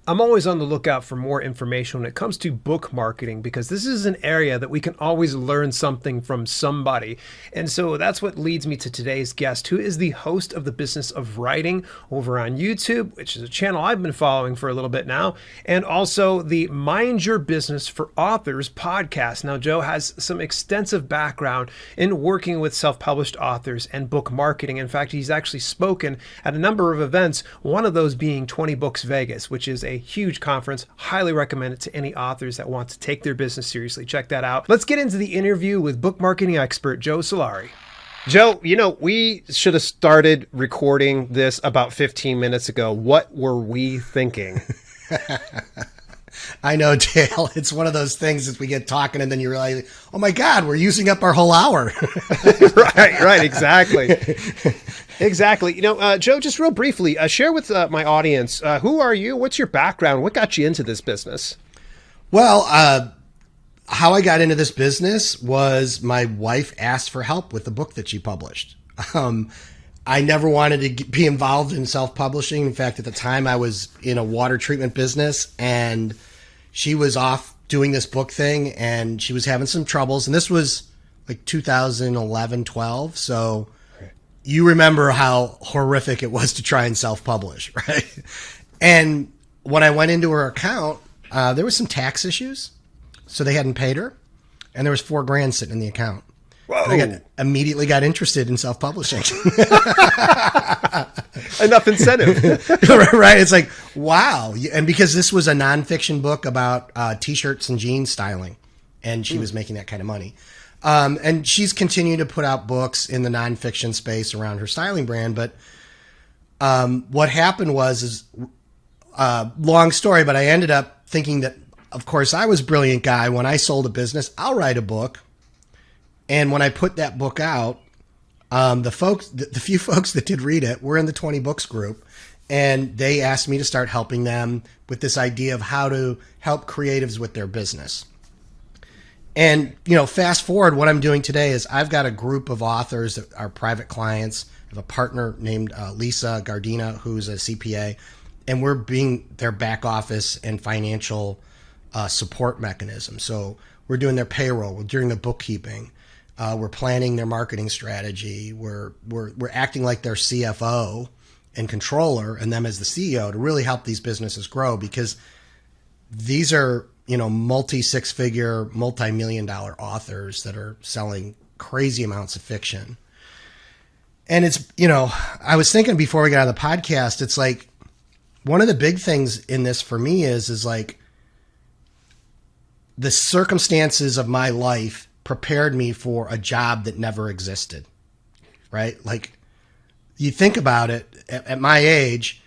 I'm always on the lookout for more information when it comes to book marketing because this is an area that we can always learn something from somebody. And so that's what leads me to today's guest, who is the host of The Business of Writing over on YouTube, which is a channel I've been following for a little bit now, and also the Mind Your Business for Authors podcast. Now, Joe has some extensive background in working with self-published authors and book marketing. In fact, he's actually spoken at a number of events, one of those being 20 Books Vegas, which is a huge conference. Highly recommend it to any authors that want to take their business seriously. Check that out. Let's get into the interview with book marketing expert Joe Solari. Joe, we should have started recording this about 15 minutes ago. What were we thinking? I know, Dale. It's one of those things that we get talking and then you realize, oh my God, we're using up our whole hour. Right, exactly. Exactly. Joe, just real briefly, share with my audience, who are you? What's your background? What got you into this business? Well, how I got into this business was my wife asked for help with the book that she published. I never wanted to be involved in self-publishing. In fact, at the time I was in a water treatment business and she was off doing this book thing and she was having some troubles. And this was like 2011, 12. So you remember how horrific it was to try and self-publish, right? And when I went into her account, there was some tax issues. So they hadn't paid her and there was $4,000 sitting in the account. I immediately got interested in self-publishing. Enough incentive. Right. It's like, wow. And because this was a nonfiction book about T-shirts and jeans styling, and she was making that kind of money. And she's continued to put out books in the nonfiction space around her styling brand. But what happened was long story, but I ended up thinking that, of course, I was a brilliant guy. When I sold a business, I'll write a book. And when I put that book out, the few folks that did read it were in the 20 Books group, and they asked me to start helping them with this idea of how to help creatives with their business. And, fast forward, what I'm doing today is I've got a group of authors that are private clients. I have a partner named Lisa Gardina, who's a CPA, and we're being their back office and financial support mechanism. So we're doing their payroll, we're doing the bookkeeping. We're planning their marketing strategy. We're acting like their CFO and controller and them as the CEO to really help these businesses grow, because these are, multi-six-figure, multi-million-dollar authors that are selling crazy amounts of fiction. And it's, I was thinking before we got on the podcast, it's like one of the big things in this for me is like the circumstances of my life prepared me for a job that never existed, right? Like you think about it at my age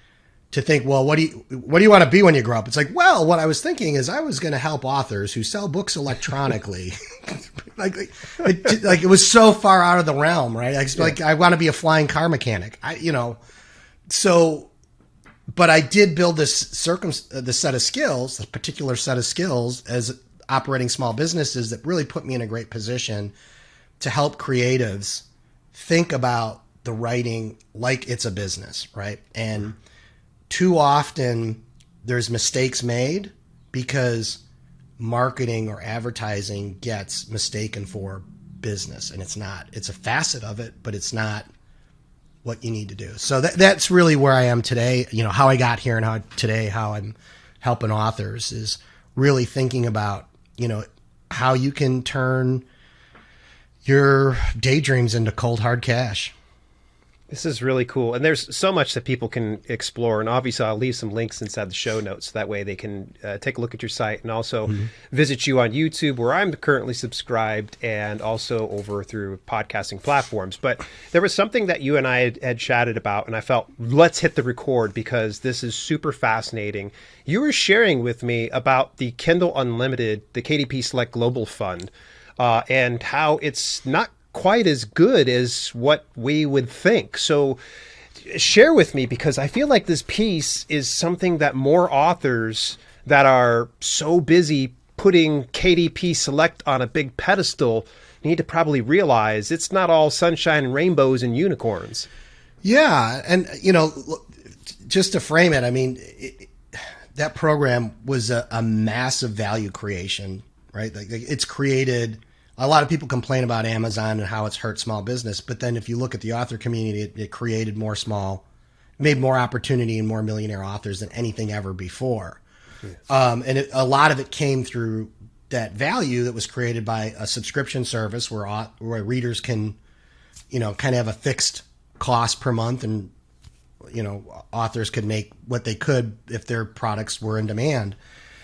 to think, well, what do you want to be when you grow up? It's like, well, what I was thinking is I was going to help authors who sell books electronically. like it was so far out of the realm, right? Like I want to be a flying car mechanic. But I did build this set of skills, a particular set of skills as operating small businesses that really put me in a great position to help creatives think about the writing like it's a business, right? And too often there's mistakes made because marketing or advertising gets mistaken for business, and it's not. It's a facet of it, but it's not what you need to do. So that's really where I am today. How I got here and how I'm helping authors is really thinking about how you can turn your daydreams into cold, hard cash. This is really cool. And there's so much that people can explore. And obviously, I'll leave some links inside the show notes. That way they can take a look at your site and also visit you on YouTube, where I'm currently subscribed, and also over through podcasting platforms. But there was something that you and I had chatted about, and I felt, let's hit the record because this is super fascinating. You were sharing with me about the Kindle Unlimited, the KDP Select Global Fund, and how it's not quite as good as what we would think. So share with me, because I feel like this piece is something that more authors that are so busy putting KDP Select on a big pedestal need to probably realize it's not all sunshine and rainbows and unicorns. Yeah. And, just to frame it, I mean, that program was a massive value creation, right? Like it's created. A lot of people complain about Amazon and how it's hurt small business, but then if you look at the author community, it created made more opportunity and more millionaire authors than anything ever before. Yes. And a lot of it came through that value that was created by a subscription service where readers can, kind of have a fixed cost per month, and authors could make what they could if their products were in demand.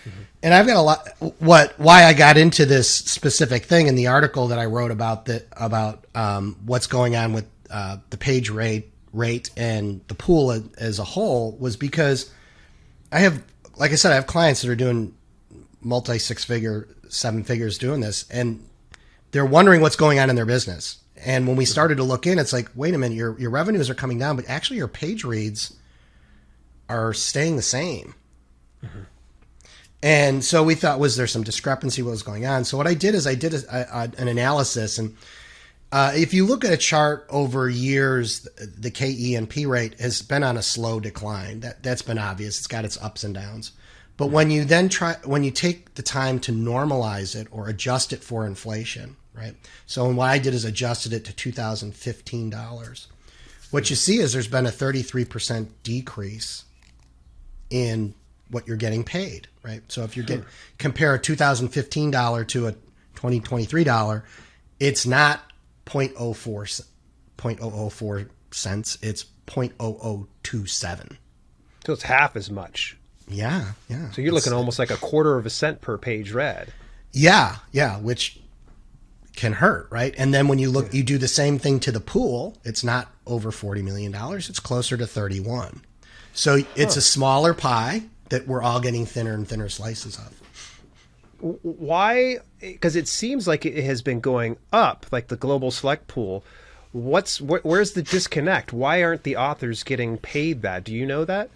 Mm-hmm. And I've got why I got into this specific thing in the article that I wrote about what's going on with the page rate and the pool as a whole was because I have clients that are doing multi 6-figure, 7 figures doing this, and they're wondering what's going on in their business. And when we started to look in, it's like, wait a minute, your revenues are coming down, but actually your page reads are staying the same. Mm-hmm. And so we thought, was there some discrepancy? What was going on? So what I did is I did an analysis. And if you look at a chart over years, the KENP rate has been on a slow decline. That's been obvious. It's got its ups and downs. But when you take the time to normalize it or adjust it for inflation, right? So what I did is adjusted it to 2015 dollars. What you see is there's been a 33% decrease in what you're getting paid, right? So if you compare a 2015 dollar to a 2023 dollar, it's not 0.004 cents, it's 0.0027. So it's half as much. Yeah. So you're looking almost like a quarter of a cent per page read. Yeah, which can hurt, right? And then when you look, you do the same thing to the pool, it's not over $40 million, it's closer to 31. So it's a smaller pie that we're all getting thinner and thinner slices of. Why? Because it seems like it has been going up, like the global select pool. Where's the disconnect? Why aren't the authors getting paid that? Do you know that?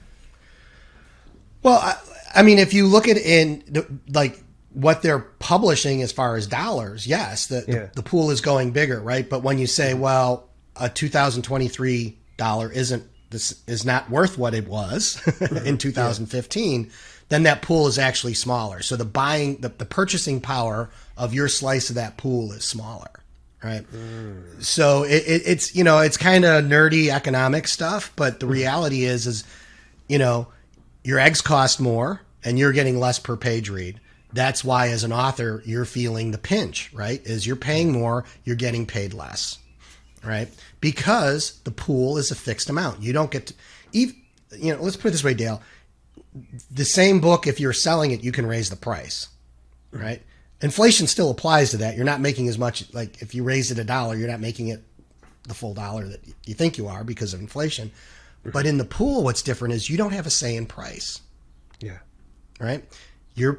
Well, I mean, if you look at what they're publishing as far as dollars, yes, the pool is going bigger, right? But when you say, well, a 2023 dollar is not worth what it was in 2015, then that pool is actually smaller. So the purchasing power of your slice of that pool is smaller, right? So it's it's kind of nerdy economic stuff, but the reality is your eggs cost more and you're getting less per page read. That's why as an author, you're feeling the pinch, right? Is you're paying more, you're getting paid less, right? Because the pool is a fixed amount. You don't get to, let's put it this way, Dale. The same book, if you're selling it, you can raise the price, right? Inflation still applies to that. You're not making as much, like if you raise it $1, you're not making it the full dollar that you think you are because of inflation. But in the pool, what's different is you don't have a say in price. Yeah. Right? You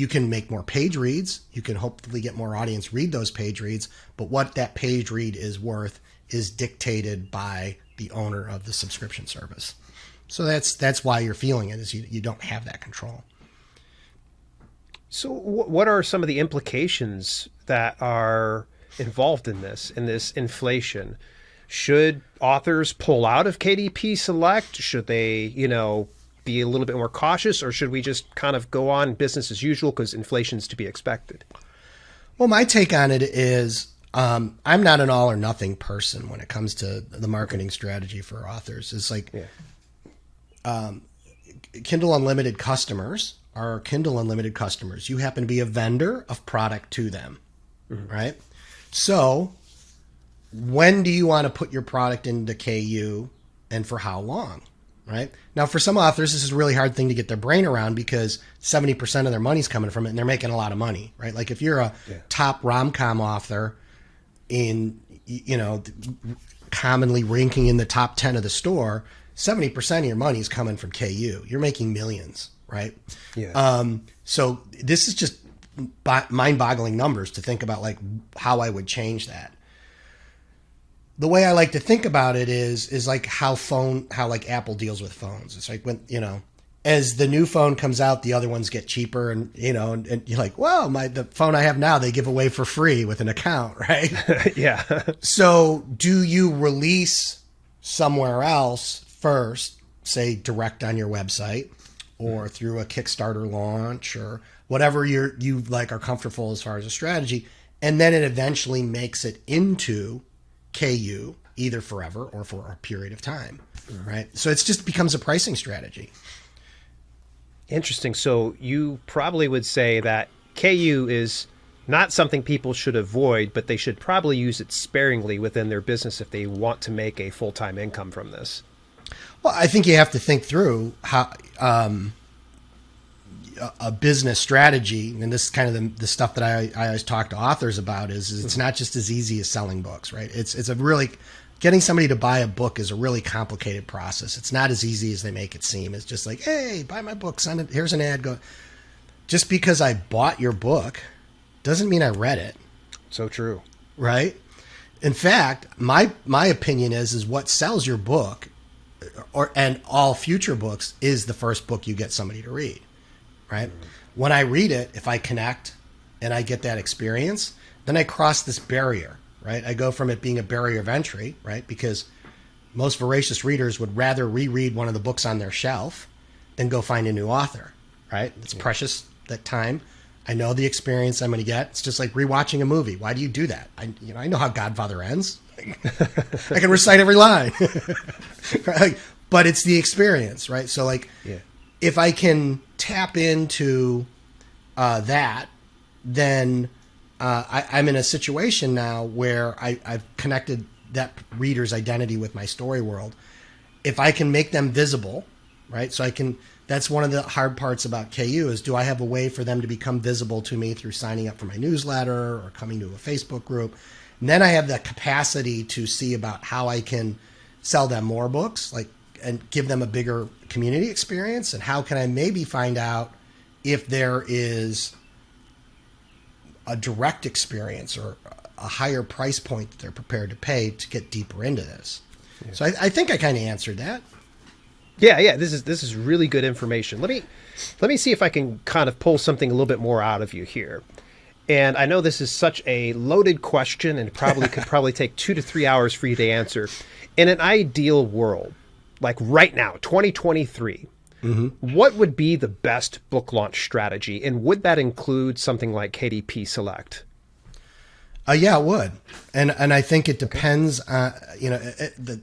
can make more page reads. You can hopefully get more audience read those page reads. But what that page read is worth is dictated by the owner of the subscription service. So that's why you're feeling it, is you don't have that control. So what are some of the implications that are involved in this inflation? Should authors pull out of KDP Select? Should they, be a little bit more cautious, or should we just kind of go on business as usual because inflation's to be expected? Well, my take on it is I'm not an all or nothing person when it comes to the marketing strategy for authors. It's like Kindle Unlimited customers are Kindle Unlimited customers. You happen to be a vendor of product to them, right? So when do you want to put your product into KU and for how long, right? Now, for some authors, this is a really hard thing to get their brain around because 70% of their money's coming from it and they're making a lot of money, right? Like if you're a top rom-com author in, commonly ranking in the top 10 of the store, 70% of your money is coming from KU. You're making millions, right? Yeah. So this is just mind-boggling numbers to think about, like how I would change that. The way I like to think about it is like how like Apple deals with phones. It's like when, as the new phone comes out, the other ones get cheaper and you're like, well, the phone I have now, they give away for free with an account, right? Yeah. So do you release somewhere else first, say direct on your website, or through a Kickstarter launch or whatever you like are comfortable as far as a strategy. And then it eventually makes it into KU either forever or for a period of time, right? So it just becomes a pricing strategy. Interesting. So you probably would say that KU is not something people should avoid, but they should probably use it sparingly within their business if they want to make a full-time income from this. Well, I think you have to think through how a business strategy, and this is kind of the stuff that I always talk to authors about, is it's not just as easy as selling books, right? It's a really, getting somebody to buy a book is a really complicated process. It's not as easy as they make it seem. It's just like, hey, buy my book, send it, here's an ad, go. Just because I bought your book doesn't mean I read it. So true. Right? In fact, my opinion is what sells your book and all future books is the first book you get somebody to read. Right? When I read it, if I connect and I get that experience, then I cross this barrier, right? I go from it being a barrier of entry, right? Because most voracious readers would rather reread one of the books on their shelf than go find a new author, right? It's precious, that time. I know the experience I'm going to get. It's just like rewatching a movie. Why do you do that? I know how Godfather ends. I can recite every line. Right? But it's the experience, right? So like, if I can tap into that, then I'm in a situation now where I've connected that reader's identity with my story world. If I can make them visible, right? So that's one of the hard parts about KU is, do I have a way for them to become visible to me through signing up for my newsletter or coming to a Facebook group? And then I have the capacity to see about how I can sell them more books, and give them a bigger community experience. And how can I maybe find out if there is a direct experience or a higher price point that they're prepared to pay to get deeper into this. Yeah. So I think I kind of answered that. Yeah. This is really good information. Let me see if I can kind of pull something a little bit more out of you here. And I know this is such a loaded question and could take 2 to 3 hours for you to answer. In an ideal world, like right now, 2023, what would be the best book launch strategy? And would that include something like KDP Select? Yeah, it would. And I think it depends. The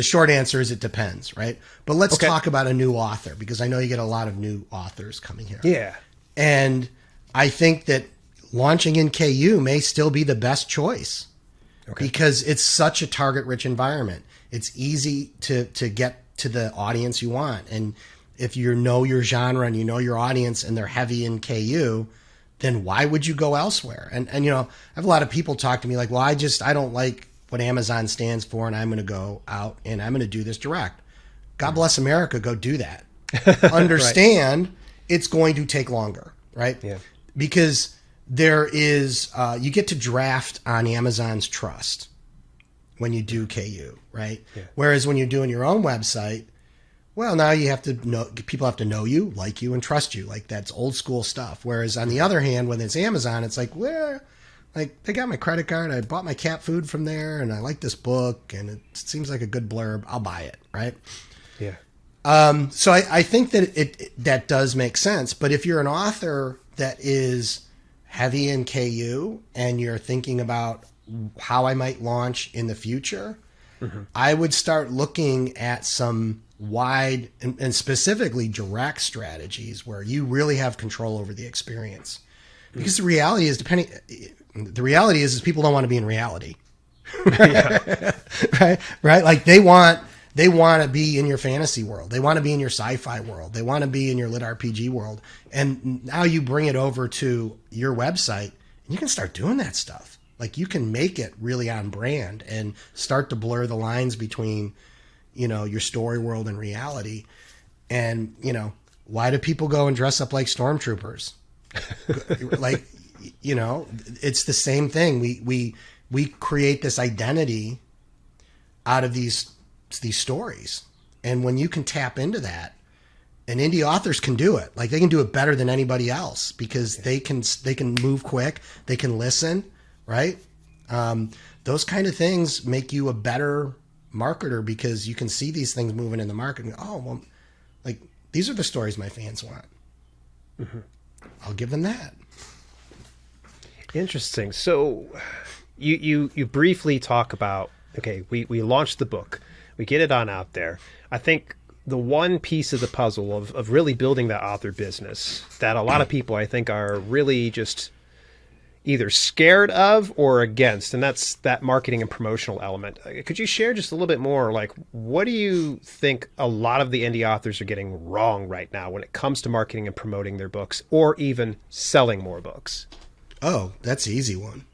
short answer is it depends, right? But let's talk about a new author, because I know you get a lot of new authors coming here. Yeah. And I think that launching in KU may still be the best choice because it's such a target-rich environment. It's easy to get to the audience you want. And if you know your genre and you know your audience and they're heavy in KU, then why would you go elsewhere? And I have a lot of people talk to me like, well, I don't like what Amazon stands for, and I'm going to go out and I'm going to do this direct. God bless America, go do that. Understand it's going to take longer, right? Yeah. Because there is, you get to draft on Amazon's trust when you do KU, right? Yeah. Whereas when you're doing your own website, well, now you have to know, people have to know you, like you, and trust you. Like, that's old school stuff. Whereas on the other hand, when it's Amazon, it's like, well, like, they got my credit card, I bought my cat food from there, and I like this book, and it seems like a good blurb, I'll buy it, right? Yeah. So I think that that does make sense. But if you're an author that is heavy in KU and you're thinking about how I might launch in the future, I would start looking at some wide and specifically direct strategies where you really have control over the experience. Because the reality is people don't want to be in reality. Right? Like they want to be in your fantasy world. They want to be in your sci-fi world. They want to be in your lit RPG world. And now you bring it over to your website and you can start doing that stuff. Like, you can make it really on brand and start to blur the lines between, your story world and reality. And, why do people go and dress up like stormtroopers? Like, it's the same thing. We create this identity out of these stories. And when you can tap into that, and indie authors can do it, like, they can do it better than anybody else because they can move quick. They can listen, right? Those kind of things make you a better marketer because you can see these things moving in the market and go, oh, well, like, These are the stories my fans want. I'll give them that. Interesting. So you briefly talk about, okay, we launched the book. We get it on out there. I think the one piece of the puzzle of really building that author business that a lot of people, I think, are really just either scared of or against, and that's that marketing and promotional element. Could you share just a little bit more, like, what do you think a lot of the indie authors are getting wrong right now when it comes to marketing and promoting their books, or even selling more books? Oh, that's the easy one.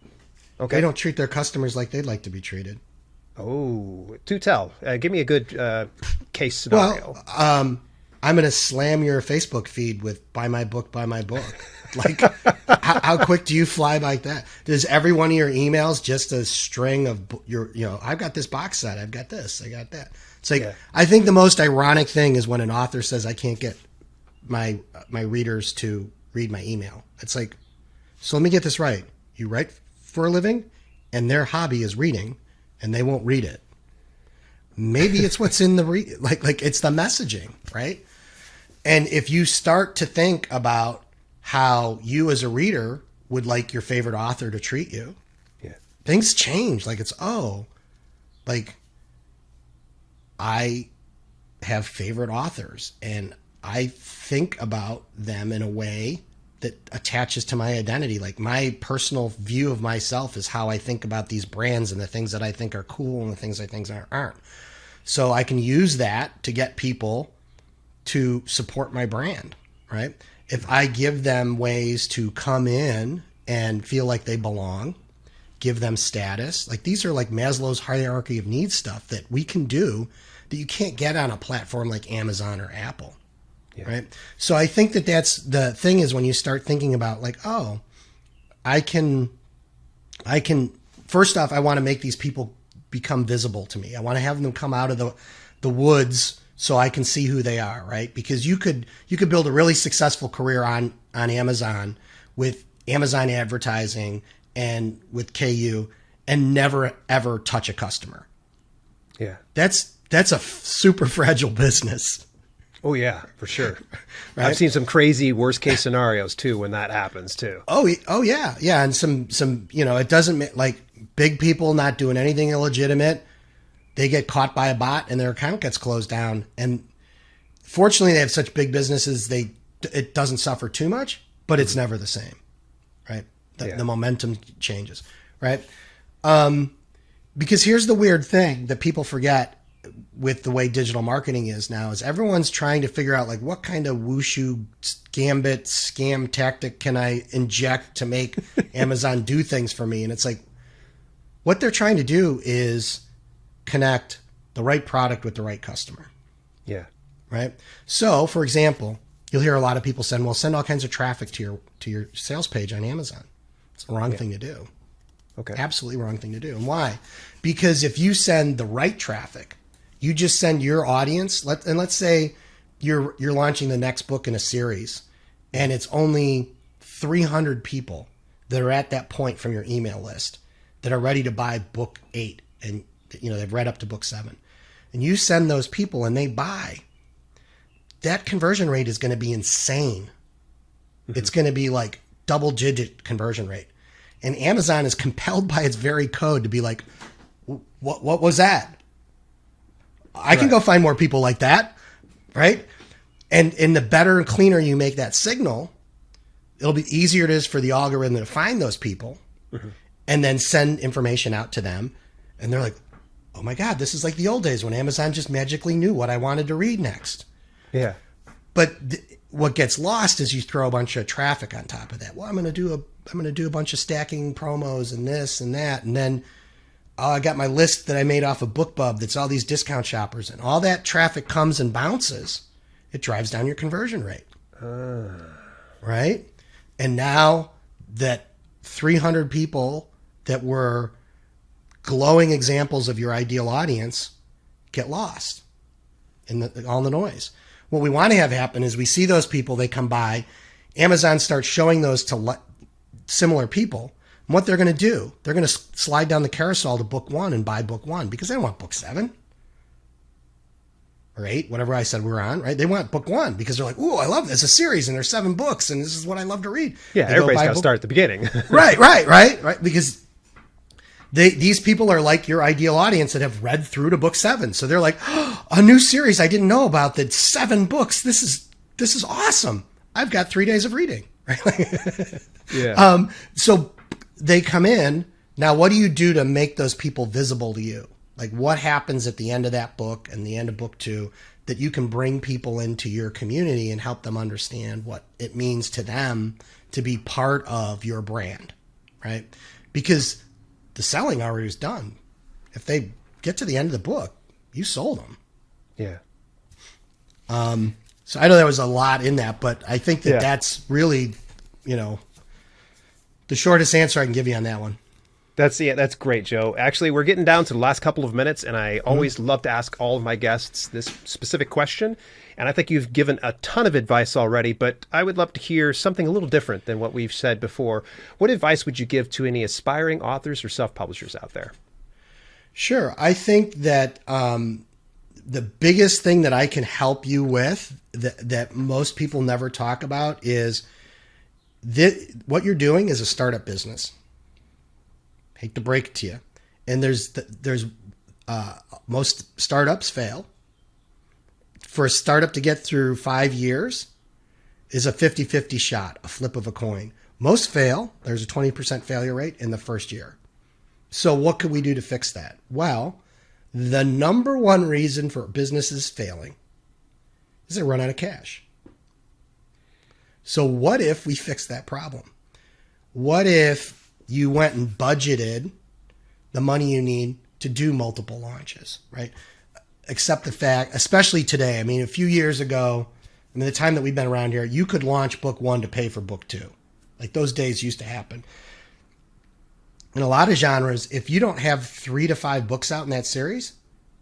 Okay. They don't treat their customers like they'd like to be treated. Oh, do tell. Give me a good case scenario. Well, I'm going to slam your Facebook feed with buy my book, buy my book. Like, how quick do you fly like that? Does every one of your emails just a string of I've got this box set, I've got this, I got that. It's like, I think the most ironic thing is when an author says, I can't get my readers to read my email. It's like, so let me get this right. You write for a living and their hobby is reading and they won't read it. Maybe it's what's in the like it's the messaging, right? And if you start to think about how you as a reader would like your favorite author to treat you, things change. Like like I have favorite authors and I think about them in a way that attaches to my identity. Like my personal view of myself is how I think about these brands and the things that I think are cool and the things I think aren't. So I can use that to get people to support my brand, right? If I give them ways to come in and feel like they belong, give them status, like these are like Maslow's hierarchy of needs stuff that we can do that you can't get on a platform like Amazon or Apple, right? So I think that that's the thing is when you start thinking about like, oh, I can, first off, I want to make these people become visible to me. I want to have them come out of the woods so I can see who they are, right? Because you could build a really successful career on Amazon with Amazon advertising and with KU and never ever touch a customer. Yeah. That's a super fragile business. Oh yeah, for sure. Right? I've seen some crazy worst case scenarios too when that happens too. Oh yeah. And some it doesn't like big people not doing anything illegitimate. They get caught by a bot and their account gets closed down. And fortunately, they have such big businesses, it doesn't suffer too much, but it's never the same, right? The momentum changes, right? Because here's the weird thing that people forget with the way digital marketing is now is everyone's trying to figure out like what kind of wushu gambit scam tactic can I inject to make Amazon do things for me? And it's like, what they're trying to do is connect the right product with the right customer. Yeah. Right. So, for example, you'll hear a lot of people saying, well, send all kinds of traffic to your sales page on Amazon. It's the wrong thing to do. Okay. Absolutely wrong thing to do. And why? Because if you send the right traffic, you just send your audience, let's say you're launching the next book in a series and it's only 300 people that are at that point from your email list that are ready to buy book 8 and they've read up to book 7. And you send those people and they buy. That conversion rate is going to be insane. Mm-hmm. It's going to be like double-digit conversion rate. And Amazon is compelled by its very code to be like, what was that? I can go find more people like that, right? And the better and cleaner you make that signal, it'll be easier it is for the algorithm to find those people and then send information out to them. And they're like, oh my God, this is like the old days when Amazon just magically knew what I wanted to read next. Yeah. But what gets lost is you throw a bunch of traffic on top of that. Well, I'm going to do a bunch of stacking promos and this and that. And then I got my list that I made off of BookBub that's all these discount shoppers, and all that traffic comes and bounces. It drives down your conversion rate. Right? And now that 300 people that were glowing examples of your ideal audience get lost in all the noise. What we want to have happen is we see those people, they come by, Amazon starts showing those to similar people. And what they're going to do, they're going to slide down the carousel to book 1 and buy book 1 because they don't want book 7. or 8, whatever I said we're on, right? They want book 1 because they're like, ooh, I love this. It's a series and there's 7 books and this is what I love to read. Yeah, They everybody's buy got to start at the beginning. Right. Because these people are like your ideal audience that have read through to book 7. So they're like, oh, a new series I didn't know about that 7 books. This is awesome. I've got 3 days of reading. Right? Yeah. So they come in. Now, what do you do to make those people visible to you? Like what happens at the end of that book and the end of book 2 that you can bring people into your community and help them understand what it means to them to be part of your brand, right? Because the selling already is done. If they get to the end of the book, you sold them. Yeah. So I know there was a lot in that, but I think that that's really, the shortest answer I can give you on that one. That's great, Joe. Actually, we're getting down to the last couple of minutes, and I always love to ask all of my guests this specific question. And I think you've given a ton of advice already, but I would love to hear something a little different than what we've said before. What advice would you give to any aspiring authors or self-publishers out there? Sure. I think that the biggest thing that I can help you with that most people never talk about is what you're doing is a startup business. Hate to break it to you. And there's most startups fail. For a startup to get through 5 years is a 50-50 shot, a flip of a coin. Most fail. There's a 20% failure rate in the first year. So what could we do to fix that? Well, the number one reason for businesses failing is they run out of cash. So what if we fix that problem? What if you went and budgeted the money you need to do multiple launches, right? Accept the fact, especially today. I mean, a few years ago, the time that we've been around here, you could launch book 1 to pay for book 2. Like those days used to happen. In a lot of genres, if you don't have 3 to 5 books out in that series,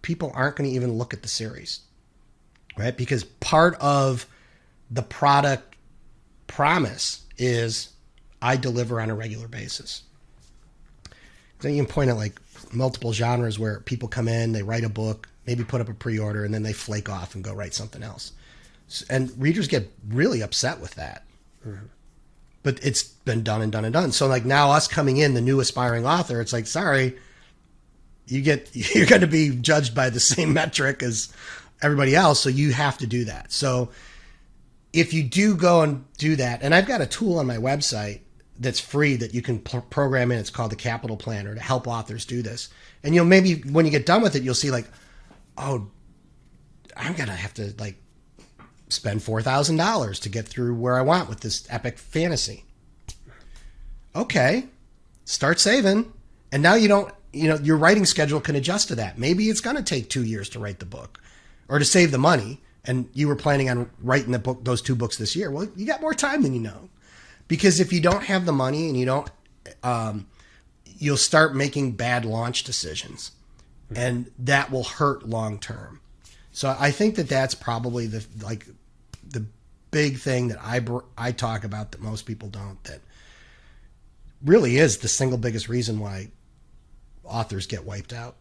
people aren't going to even look at the series, right? Because part of the product promise is I deliver on a regular basis. Then you can point at like multiple genres where people come in, they write a book, maybe put up a pre-order, and then they flake off and go write something else. And readers get really upset with that. Mm-hmm. But it's been done and done and done. So like now us coming in, the new aspiring author, it's like, sorry, you're going to be judged by the same metric as everybody else. So you have to do that. So if you do go and do that, and I've got a tool on my website that's free that you can program in. It's called the Capital Planner to help authors do this. And maybe when you get done with it, you'll see like, oh, I'm going to have to like spend $4,000 to get through where I want with this epic fantasy. Okay, start saving. And now your writing schedule can adjust to that. Maybe it's going to take 2 years to write the book or to save the money. And you were planning on writing those 2 books this year. Well, you got more time than you know. Because if you don't have the money and you don't, you'll start making bad launch decisions, and that will hurt long term. So I think that that's probably the big thing that I talk about that most people don't. That really is the single biggest reason why authors get wiped out.